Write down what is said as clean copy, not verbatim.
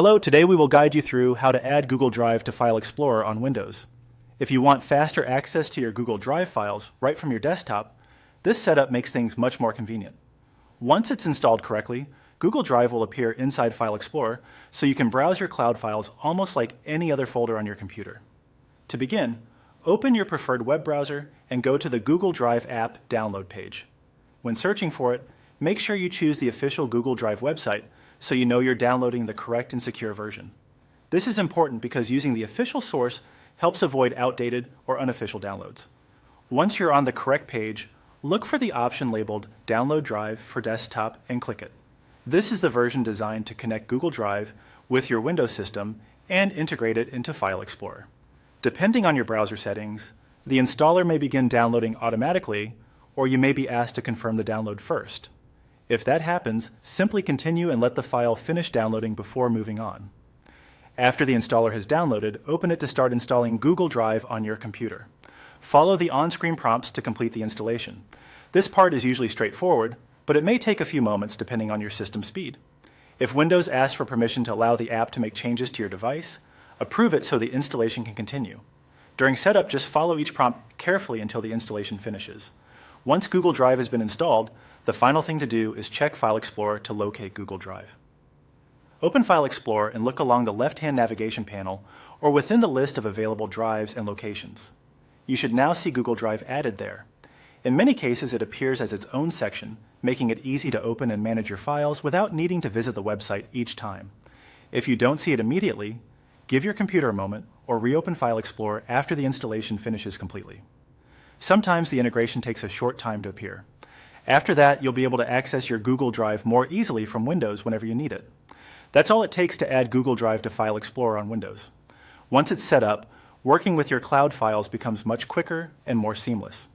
Hello, today we will guide you through how to add Google Drive to File Explorer on Windows. If you want faster access to your Google Drive files right from your desktop, this setup makes things much more convenient. Once it's installed correctly, Google Drive will appear inside File Explorer, so you can browse your cloud files almost like any other folder on your computer. To begin, open your preferred web browser and go to the Google Drive app download page. When searching for it, make sure you choose the official Google Drive website so you know you're downloading the correct and secure version. This is important because using the official source helps avoid outdated or unofficial downloads. Once you're on the correct page, look for the option labeled Download Drive for Desktop and click it. This is the version designed to connect Google Drive with your Windows system and integrate it into File Explorer. Depending on your browser settings, the installer may begin downloading automatically, or you may be asked to confirm the download first. If that happens, simply continue and let the file finish downloading before moving on. After the installer has downloaded, open it to start installing Google Drive on your computer. Follow the on-screen prompts to complete the installation. This part is usually straightforward, but it may take a few moments depending on your system speed. If Windows asks for permission to allow the app to make changes to your device, approve it so the installation can continue. During setup, just follow each prompt carefully until the installation finishes. Once Google Drive has been installed, the final thing to do is check File Explorer to locate Google Drive. Open File Explorer and look along the left-hand navigation panel or within the list of available drives and locations. You should now see Google Drive added there. In many cases, it appears as its own section, making it easy to open and manage your files without needing to visit the website each time. If you don't see it immediately, give your computer a moment or reopen File Explorer after the installation finishes completely. Sometimes the integration takes a short time to appear. After that, you'll be able to access your Google Drive more easily from Windows whenever you need it. That's all it takes to add Google Drive to File Explorer on Windows. Once it's set up, working with your cloud files becomes much quicker and more seamless.